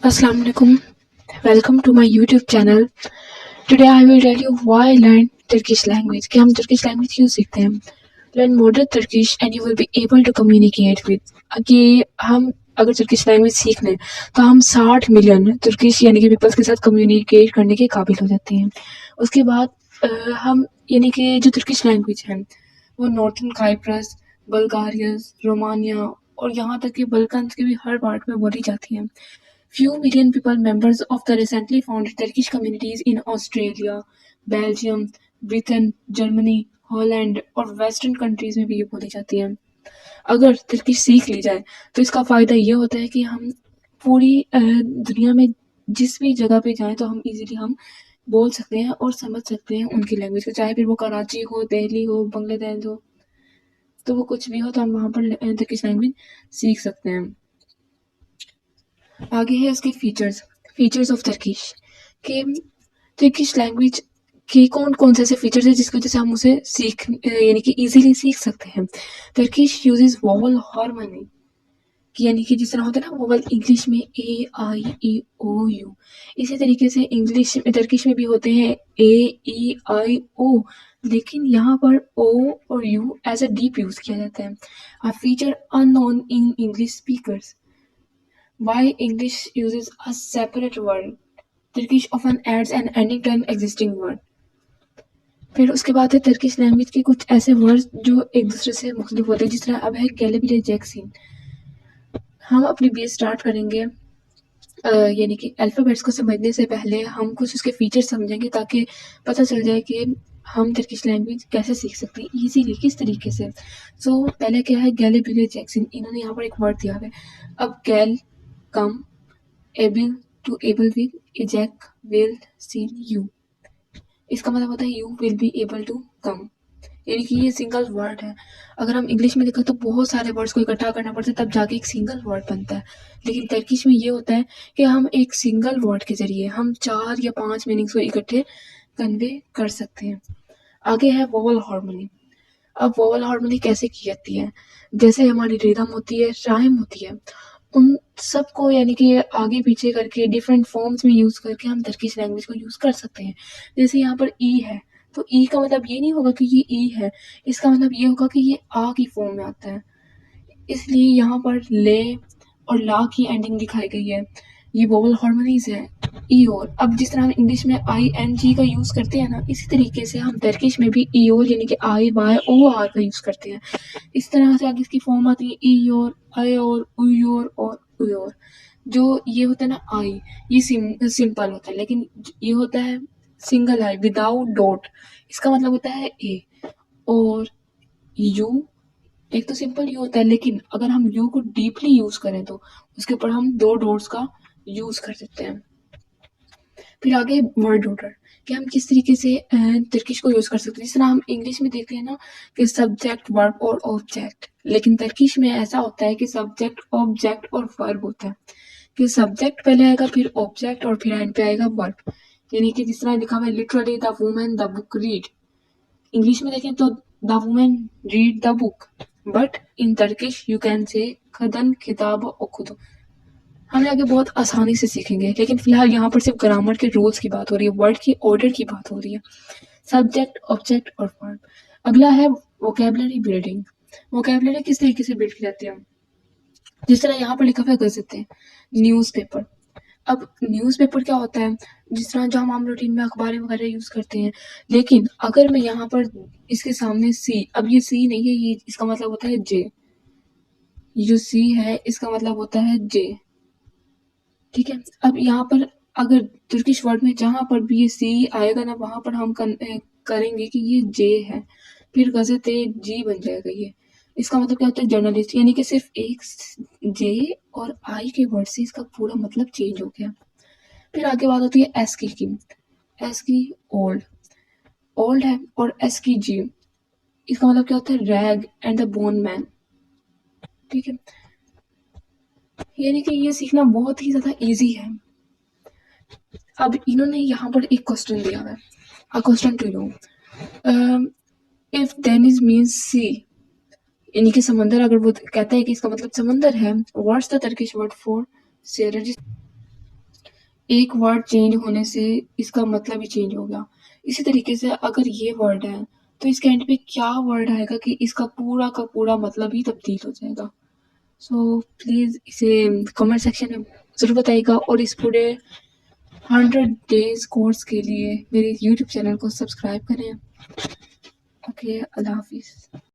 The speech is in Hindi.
Assalamu alaikum. Welcome to my YouTube channel. Today I will tell you why I learned Turkish language. कि हम Turkish language क्यों सीखते हैं. Learn moderate Turkish and you will be able to communicate with. कि हम अगर Turkish language सीख लें तो हम 60 मिलियन Turkish यानी कि पीपल्स के साथ कम्युनिकेट करने के काबिल हो जाते हैं. उसके बाद हम यानी कि जो Turkish language है वो नॉर्थन काइप्रस, बल्गारिया, रोमानिया और यहाँ तक कि बल्कन के भी हर पार्ट में बोली जाती है. Few million people members of the recently founded Turkish communities in Australia, Belgium, Britain, Germany, Holland और वेस्टर्न कंट्रीज में भी ये बोली जाती है. अगर तुर्की सीख ली जाए तो इसका फ़ायदा ये होता है कि हम पूरी दुनिया में जिस भी जगह पे जाएं तो हम इजीली हम बोल सकते हैं और समझ सकते हैं उनकी लैंग्वेज को, चाहे फिर वो कराची हो, दिल्ली हो, बांग्लादेश हो, तो वो कुछ भी हो तो हम वहाँ पर तुर्किश लैंग्वेज सीख सकते हैं. आगे है उसके फीचर्स ऑफ तुर्किश कि तुर्किश लैंग्वेज के कौन से ऐसे फीचर्स हैं जिसकी वजह से हम उसे यानी कि इजीली सीख सकते हैं. तुर्किश यूजेस वोवल हार्मनी कि यानी कि जिस तरह होता है ना वोवल इंग्लिश में ए आई ई ओ यू, इसी तरीके से इंग्लिश में तुर्किश में भी होते हैं ए ई आई ओ, लेकिन यहाँ पर ओ और U as a deep use किया जाता है. A feature unknown in English speakers. Why English uses a separate word. Turkish often adds an ending to an existing word. फिर उसके बाद है तुर्किश लैंग्वेज के कुछ ऐसे वर्ड्स जो एक दूसरे से मुख्तलिफ होते हैं. जिस तरह अब है गैलेबिले जैक्सिन. हम अपनी बेस स्टार्ट करेंगे यानी कि अल्फ़ाबेट्स को समझने से पहले हम कुछ उसके फीचर्स समझेंगे ताकि पता चल जाए कि हम तुर्किश लैंग्वेज कैसे सीख सकते हैं ईजीली, किस तरीके से. सो पहले क्या है गैलेबिले जैक्सिन. इन्होंने यहाँ पर एक वर्ड दिया है. अब गैल come able to able with एजैक विल सीन यू. इसका मतलब होता है you will be able to come, यानी कि ये सिंगल वर्ड है. अगर हम इंग्लिश में देखो तो बहुत सारे वर्ड्स को इकट्ठा करना पड़ता है तब जाके एक सिंगल वर्ड बनता है, लेकिन तुर्किश में ये होता है कि हम एक सिंगल वर्ड के जरिए हम 4 या 5 मीनिंग्स को इकट्ठे कन्वे कर सकते हैं. आगे है वोवल हार्मनी. अब वोवल हार्मनी कैसे की जाती है. जैसे हमारी रिदम होती है, राइम होती है, उन सबको यानी कि आगे पीछे करके डिफरेंट फॉर्म्स में यूज़ करके हम तुर्किश लैंग्वेज को यूज़ कर सकते हैं. जैसे यहाँ पर ई है तो ई का मतलब ये नहीं होगा कि ये ई है, इसका मतलब ये होगा कि ये आ की फॉर्म में आता है, इसलिए यहाँ पर ले और ला की एंडिंग दिखाई गई है. ये वोवल हार्मनीज है ई और. अब जिस तरह हम इंग्लिश में आई एन जी का यूज़ करते हैं ना, इसी तरीके से हम तुर्किश में भी ई और यानी कि आई वाई ओ आर का यूज़ करते हैं. इस तरह से आगे इसकी फॉर्म आती है ई और, आई और, उई और उई और. जो ये होता है ना आई, ये सिंपल होता है, लेकिन ये होता है सिंगल आई विदाउट डॉट. इसका मतलब होता है ए. और यू एक तो सिंपल यू होता है, लेकिन अगर हम यू को डीपली यूज करें तो उसके ऊपर हम 2 डॉट्स का यूज कर सकते हैं. फिर आगे वर्ड ऑर्डर कि हम किस तरीके से तुर्किश को यूज कर सकते हैं. जिस तरह हम इंग्लिश में देखते हैं ना कि सब्जेक्ट वर्ब और ऑब्जेक्ट, लेकिन तुर्किश में ऐसा होता है कि सब्जेक्ट ऑब्जेक्ट और वर्ब होता है, कि सब्जेक्ट पहले आएगा फिर ऑब्जेक्ट और फिर एंड पे आएगा वर्ब. यानी कि जिस तरह लिखा हुआ है literally the women the book read. English में देखें तो the women read the book, but in Turkish you can say खदन किताब ओखुदो. हम आगे बहुत आसानी से सीखेंगे, लेकिन फिलहाल यहाँ पर सिर्फ ग्रामर के रूल्स की बात हो रही है, वर्ड की ऑर्डर की बात हो रही है. सब्जेक्ट ऑब्जेक्ट और वर्ब. अगला है वोकेबलरी बिल्डिंग. वोकेबलरी किस तरीके से बिल्ड की जाती है. जिस तरह यहाँ पर लिखा हुआ है गज़ेटें, न्यूज़पेपर. अब न्यूज़पेपर क्या होता है, जिस तरह जो हम आम रूटीन में अखबारें वगैरह यूज़ करते हैं, लेकिन अगर मैं यहाँ पर इसके सामने सी, अब ये सी नहीं है, ये इसका मतलब होता है जे. ये जो सी है इसका मतलब होता है जे, ठीक है. अब यहाँ पर अगर तुर्किश वर्ड में जहाँ पर भी ये सी आएगा ना वहाँ पर हम करेंगे कि ये जे है, फिर गज़ेते जी बन जाएगा ये. इसका मतलब क्या होता है जर्नलिस्ट, यानी कि सिर्फ एक जे और आई के वर्ड से इसका पूरा मतलब चेंज हो गया. फिर आगे बात होती है एस की. एस की ओल्ड, ओल्ड है, और एस की जी, इसका मतलब क्या होता है rag and the bone man, ठीक है. यानी कि ये सीखना बहुत ही ज़्यादा इजी है. अब इन्होंने यहाँ पर एक क्वेश्चन दिया है, a question to you. If डेनिस मीन्स सी, यानी कि समंदर, अगर वो कहता है कि इसका मतलब समंदर है, what's the Turkish word for share. एक वर्ड चेंज होने से इसका मतलब ही चेंज हो गया। इसी तरीके से अगर ये वर्ड है, तो इसके एंड पे क्या वर्ड आएगा कि इसका पूरा का पूरा मतलब ही तब्दील हो जाएगा। सो प्लीज़ इसे कमेंट सेक्शन में ज़रूर बताइएगा और इस पूरे 100 डेज़ कोर्स के लिए मेरे यूट्यूब चैनल को सब्सक्राइब करें। ओके, अल्लाह हाफ़िज़।